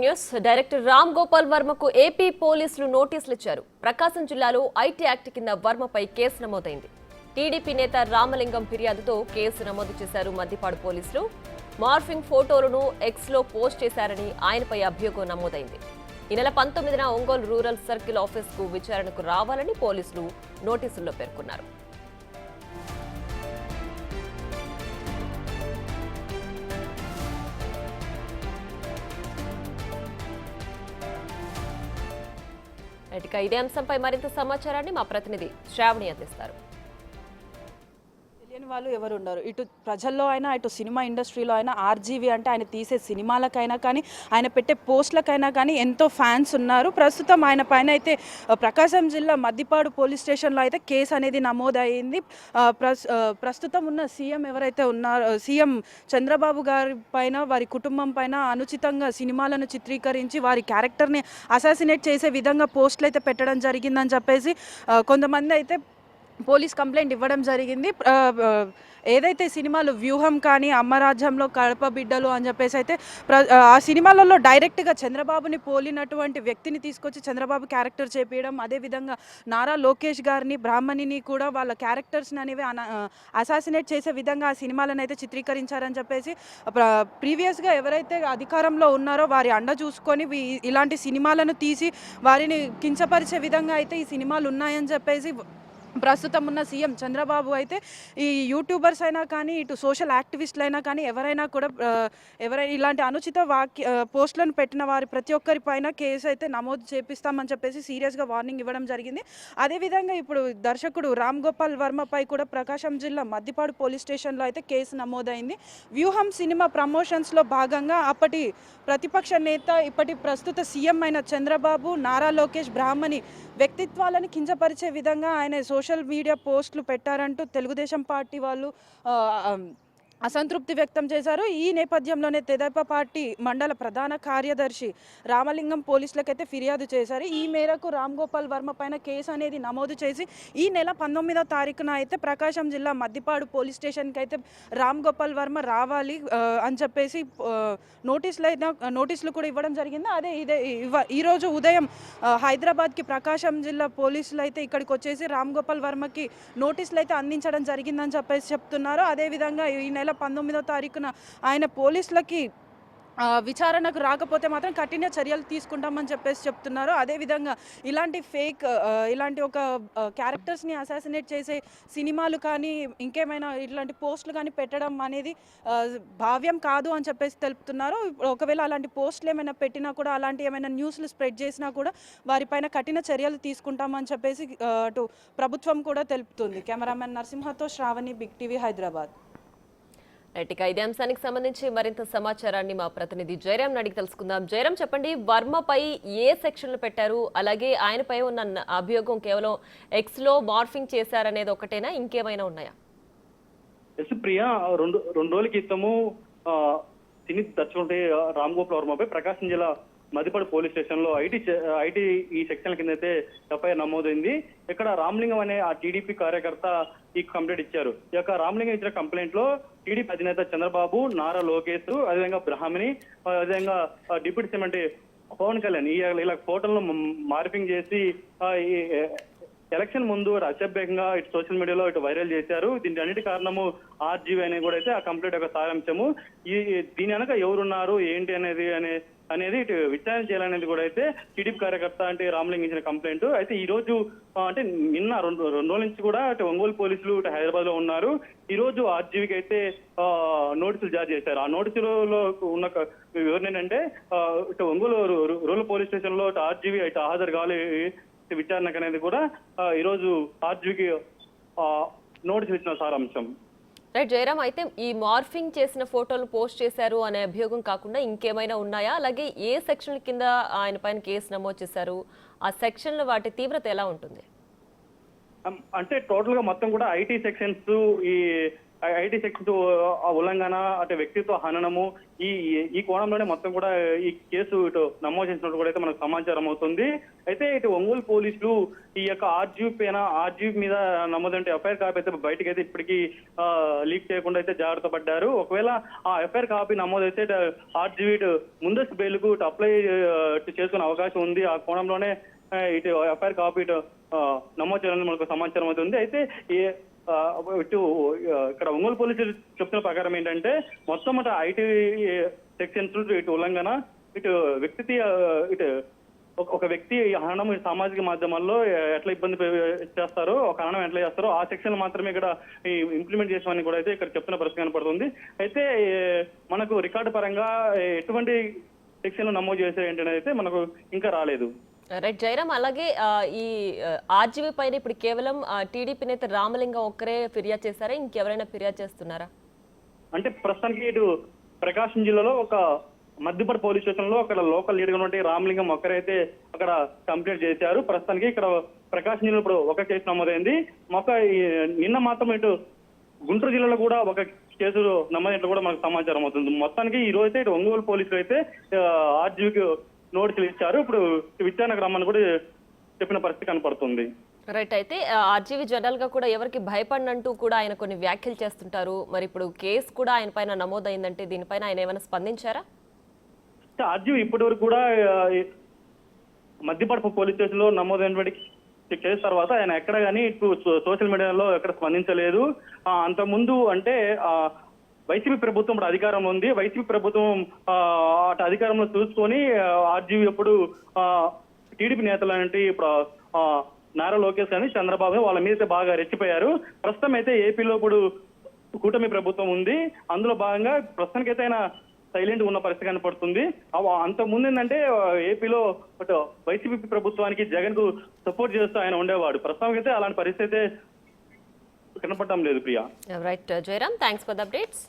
News director Ram Gopal వర్మకు AP పోలీసులు నోటీసులు ఇచ్చారు. ప్రకాశం జిల్లాలో ఐటీ యాక్ట్ కింద వర్మపై కేసు నమోదైంది. టీడీపీ నేత రామలింగం ఫిర్యాదుతో కేసు నమోదు చేశారు మద్దిపాడు పోలీసులు. మార్ఫింగ్ ఫోటోలను ఎక్స్ లో పోస్ట్ చేశారని ఆయనపై అభియోగం నమోదైంది. ఈ నెల 19న ఒంగోలు రూరల్ సర్కిల్ ఆఫీస్ కు విచారణకు రావాలని పోలీసులు నోటీసుల్లో పేర్కొన్నారు. ఇదే అంశంపై మరింత సమాచారాన్ని మా ప్రతినిధి శ్రావణి అందిస్తారు. తెలియని వాళ్ళు ఎవరు ఉన్నారు. ఇటు ప్రజల్లో అయినా ఇటు సినిమా ఇండస్ట్రీలో అయినా ఆర్జీవి అంటే ఆయన తీసే సినిమాలకైనా కానీ ఆయన పెట్టే పోస్టులకైనా కానీ ఎంతో ఫ్యాన్స్ ఉన్నారు. ప్రస్తుతం ఆయన పైన అయితే ప్రకాశం జిల్లా మద్దిపాడు పోలీస్ స్టేషన్లో అయితే కేసు అనేది నమోదయ్యింది. ప్రస్తుతం ఉన్న సీఎం ఎవరైతే ఉన్నారో సీఎం చంద్రబాబు గారి పైన వారి కుటుంబం పైన అనుచితంగా సినిమాలను చిత్రీకరించి వారి క్యారెక్టర్ని అసాసినేట్ చేసే విధంగా పోస్టులు అయితే పెట్టడం జరిగిందని చెప్పేసి కొంతమంది అయితే పోలీస్ కంప్లైంట్ ఇవ్వడం జరిగింది. ఏదైతే సినిమాలు వ్యూహం కానీ అమ్మరాజ్యంలో కడప బిడ్డలు అని చెప్పేసి అయితే ఆ సినిమాలలో డైరెక్ట్గా చంద్రబాబుని పోలినటువంటి వ్యక్తిని తీసుకొచ్చి చంద్రబాబు క్యారెక్టర్ చేపించడం, అదేవిధంగా నారా లోకేష్ గారిని బ్రాహ్మణిని కూడా వాళ్ళ క్యారెక్టర్స్ని అనేవి అసాసినేట్ చేసే విధంగా ఆ సినిమాలను అయితే చిత్రీకరించారని చెప్పేసి ప్రీవియస్గా ఎవరైతే అధికారంలో ఉన్నారో వారి అండ చూసుకొని ఇలాంటి సినిమాలను తీసి వారిని కించపరిచే విధంగా అయితే ఈ సినిమాలు ఉన్నాయని చెప్పేసి ప్రస్తుతం ఉన్న సీఎం చంద్రబాబు అయితే ఈ యూట్యూబర్స్ అయినా కానీ ఇటు సోషల్ యాక్టివిస్టులు అయినా కానీ ఎవరైనా కూడా ఎవరైనా ఇలాంటి అనుచిత పోస్టులను పెట్టిన వారి ప్రతి ఒక్కరి పైన కేసు అయితే నమోదు చేపిస్తామని చెప్పేసి సీరియస్గా వార్నింగ్ ఇవ్వడం జరిగింది. అదేవిధంగా ఇప్పుడు దర్శకుడు రామ్ గోపాల్ వర్మపై కూడా ప్రకాశం జిల్లా మద్దిపాడు పోలీస్ స్టేషన్లో అయితే కేసు నమోదైంది. వ్యూహం సినిమా ప్రమోషన్స్లో భాగంగా అప్పటి ప్రతిపక్ష నేత ఇప్పటి ప్రస్తుత సీఎం అయిన చంద్రబాబు, నారా లోకేష్ బ్రాహ్మణి వ్యక్తిత్వాలను కించపరిచే విధంగా ఆయన సోషల్ మీడియా పోస్టులు పెట్టారంటూ తెలుగుదేశం పార్టీ వాళ్ళు అసంతృప్తి వ్యక్తం చేశారు. ఈ నేపథ్యంలోనే తెదేపా పార్టీ మండల ప్రధాన కార్యదర్శి రామలింగం పోలీసులకైతే ఫిర్యాదు చేశారు. ఈ మేరకు రామ్ గోపాల్ వర్మ పైన కేసు అనేది నమోదు చేసి ఈ నెల 19వ తారీఖున అయితే ప్రకాశం జిల్లా మద్దిపాడు పోలీస్ స్టేషన్కి అయితే రామ్ గోపాల్ వర్మ రావాలి అని చెప్పేసి నోటీసులు కూడా ఇవ్వడం జరిగింది. ఈరోజు ఉదయం హైదరాబాద్కి ప్రకాశం జిల్లా పోలీసులు అయితే ఇక్కడికి వచ్చేసి రామ్ గోపాల్ వర్మకి నోటీసులు అయితే అందించడం జరిగిందని చెప్పేసి చెప్తున్నారు. అదేవిధంగా ఈ నెల 19వ తారీఖున ఆయన పోలీసులకి విచారణకు రాకపోతే మాత్రం కఠిన చర్యలు తీసుకుంటామని చెప్పేసి చెప్తున్నారు. అదేవిధంగా ఇలాంటి ఇలాంటి ఒక క్యారెక్టర్స్ని అసాసినేట్ చేసే సినిమాలు కానీ ఇంకేమైనా ఇలాంటి పోస్టులు కానీ పెట్టడం అనేది భావ్యం కాదు అని చెప్పేసి తెలుపుతున్నారు. ఒకవేళ అలాంటి పోస్టులు ఏమైనా పెట్టినా కూడా అలాంటి ఏమైనా న్యూస్లు స్ప్రెడ్ చేసినా కూడా వారిపైన కఠిన చర్యలు తీసుకుంటామని చెప్పేసి అటు ప్రభుత్వం కూడా తెలుపుతుంది. కెమెరామెన్ నరసింహతో శ్రావణి, బిగ్ టీవీ, హైదరాబాద్. ఇదే అంశానికి సంబంధించి మరింత సమాచారాన్ని మా ప్రతినిధి జయరాం అడిగి తెలుసుకుందాం. జయరాం, చెప్పండి, వర్మపై ఏ సెక్షన్లు పెట్టారు, అలాగే ఆయనపై ఉన్న అభియోగం కేవలం ఎక్స్ లో మార్ఫింగ్ చేశారనేది ఒకటేనా, ఇంకేమైనా ఉన్నాయా? ఎస్ ప్రియా, రెండు రోజుల క్రితము సినీ దర్శకుడు రామ్ గోపాల్ వర్మపై ప్రకాశం జిల్లా మద్దిపాడు పోలీస్ స్టేషన్ లో ఐటీ ఈ సెక్షన్ కింద అయితే ఎఫ్ఐఆర్ నమోదైంది. ఇక్కడ రామలింగం అనే ఆ టీడీపీ కార్యకర్త ఈ కంప్లైంట్ ఇచ్చారు. ఈ యొక్క రామలింగం ఇచ్చిన కంప్లైంట్ లో టీడీపీ అధినేత చంద్రబాబు, నారా లోకేష్, అదేవిధంగా బ్రాహ్మణి, అదేవిధంగా డిప్యూటీ సీఎం అంటే పవన్ కళ్యాణ్ ఇలా ఫోటోలను మార్పింగ్ చేసి ఎలక్షన్ ముందు అసభ్యంగా ఇటు సోషల్ మీడియాలో ఇటు వైరల్ చేశారు. దీని అన్నిటి కారణము ఆర్జీవీ అనేది కూడా అయితే ఆ కంప్లైంట్ యొక్క సారాంశము. దీని వెనక ఎవరున్నారు ఏంటి అనేది ఇటు విచారణ చేయాలనేది కూడా అయితే టీడీపీ కార్యకర్త అంటే రామలింగం ఇచ్చిన కంప్లైంట్. అయితే ఈ రోజు అంటే నిన్న రెండు రోజుల నుంచి కూడా ఇటు ఒంగోలు పోలీసులు ఇటు హైదరాబాద్ లో ఉన్నారు. ఈ రోజు ఆర్జీవీకి అయితే నోటీసులు జారీ చేశారు. ఆ నోటీసులలో ఉన్న వివరణ ఏంటంటే ఇటు ఒంగోలు రూరల్ పోలీస్ స్టేషన్ లో ఇటు ఆర్జీవీ ఇటు హాజరు కావాలి విచారణకు అనేది కూడా ఈ రోజు ఆర్జీవీకి నోటీసులు ఇచ్చిన సారాంశం. రైట్ జయరాం, అయితే ఈ మార్ఫింగ్ చేసిన ఫోటోలు పోస్ట్ చేశారు అనే అభియోగం కాకుండా ఇంకేమైనా ఉన్నాయా? అలాగే ఏ సెక్షన్ కింద ఆయన పైన కేసు నమోదు చేశారు, ఆ సెక్షన్లో వాటి తీవ్రత ఎలా ఉంటుంది? అంటే టోటల్ గా మొత్తం కూడా ఐటీ సెక్షన్స్ ఈ ఐటీ సెక్షన్ ఉల్లంఘన, అటు వ్యక్తిత్వ హననము, ఈ ఈ కోణంలోనే మొత్తం కూడా ఈ కేసు ఇటు నమోదు చేసినట్టు కూడా అయితే మనకు సమాచారం అవుతుంది. అయితే ఇటు ఒంగోలు పోలీసులు ఈ యొక్క ఆర్జీవీ మీద నమోదంటే ఎఫ్ఐఆర్ కాపీ అయితే బయటకు అయితే ఇప్పటికీ లీక్ చేయకుండా అయితే జాగ్రత్త పడ్డారు. ఒకవేళ ఆ ఎఫ్ఐఆర్ కాపీ నమోదైతే ఆర్జీవీ ముందస్తు బెయిల్కు ఇటు అప్లై చేసుకునే అవకాశం ఉంది. ఆ కోణంలోనే ఇటు ఎఫ్ఐఆర్ కాపీ ఇటు నమోదు చేయాలని మనకు సమాచారం అవుతుంది. అయితే ఇటు ఇక్కడ ఒంగోలు పోలీసులు చెప్తున్న ప్రకారం ఏంటంటే మొత్తం ఐటీ సెక్షన్స్ ఇటు ఉల్లంఘన, ఇటు ఒక వ్యక్తి హననం సామాజిక మాధ్యమాల్లో ఎట్లా ఇబ్బంది చేస్తారో, ఒక హననం ఎట్లా చేస్తారో ఆ సెక్షన్ మాత్రమే ఇక్కడ ఇంప్లిమెంట్ చేసామని కూడా అయితే ఇక్కడ చెప్తున్న పరిస్థితి కనపడుతుంది. అయితే మనకు రికార్డు పరంగా ఎటువంటి సెక్షన్లు నమోదు చేసే ఏంటనేది అయితే మనకు ఇంకా రాలేదు. రైట్ జయరామ్, అలాగే ఈ ఆర్జీవీ పైన ఇప్పుడు కేవలం టీడీపీ నేత రామలింగం ఒక్కరే ఫిర్యాదు చేశారా, ఇంకెవరైనా ఫిర్యాదు చేస్తున్నారా? అంటే ప్రస్తుతానికి ఇటు ప్రకాశం జిల్లాలో ఒక మద్దిపడి పోలీస్ స్టేషన్ లో అక్కడ లోకల్ లీడర్ ఉన్నటువంటి రామలింగం ఒక్కరైతే అక్కడ కంప్లైంట్ చేశారు. ప్రస్తుతానికి ఇక్కడ ప్రకాశం జిల్లాలో ఇప్పుడు ఒక కేసు నమోదైంది. నిన్న మాత్రం ఇటు గుంటూరు జిల్లాలో కూడా ఒక కేసు నమోదైనట్లు కూడా మనకు సమాచారం అవుతుంది. మొత్తానికి ఈ రోజు అయితే ఇటు ఒంగోలు పోలీసులు అయితే ఆర్జీవీకి నోటీసులు ఇచ్చారు. ఇప్పుడు విచారణకు రమ్మని కూడా చెప్పిన పరిస్థితి కనపడుతుంది. రైట్, అయితే ఆర్జీవీ జనరల్ గా కూడా ఎవరికి భయపడినంటూ కూడా ఆయన కొన్ని వ్యాఖ్యలు చేస్తుంటారు. మరి ఇప్పుడు కేసు కూడా ఆయన పైన నమోదైందంటే దీనిపైన ఆయన ఏమైనా స్పందించారా? ఆర్జీవీ ఇప్పటి వరకు కూడా మద్దిపడప పోలీస్ స్టేషన్ లో నమోదైనటువంటి కేసు తర్వాత ఆయన ఎక్కడ కానీ ఇప్పుడు సోషల్ మీడియాలో ఎక్కడ స్పందించలేదు. అంతకుముందు అంటే వైసీపీ ప్రభుత్వం ఇప్పుడు అధికారంలో ఉంది. వైసీపీ ప్రభుత్వం అటు అధికారంలో చూసుకొని ఆర్జీవీ ఎప్పుడు టీడీపీ నేతలు అంటే ఇప్పుడు నారా లోకేష్ అని చంద్రబాబు వాళ్ళ మీద బాగా రెచ్చిపోయారు. ప్రస్తుతం అయితే ఏపీలో ఇప్పుడు కూటమి ప్రభుత్వం ఉంది. అందులో భాగంగా ప్రస్తుతానికైతే ఆయన సైలెంట్ ఉన్న పరిస్థితి కనపడుతుంది. అంత ముందు ఏంటంటే ఏపీలో వైసీపీ ప్రభుత్వానికి జగన్ కు సపోర్ట్ చేస్తూ ఆయన ఉండేవాడు. ప్రస్తుతానికైతే అలాంటి పరిస్థితి అయితే కనపడటం లేదు. Priya. Right Jayaram, thanks for the updates.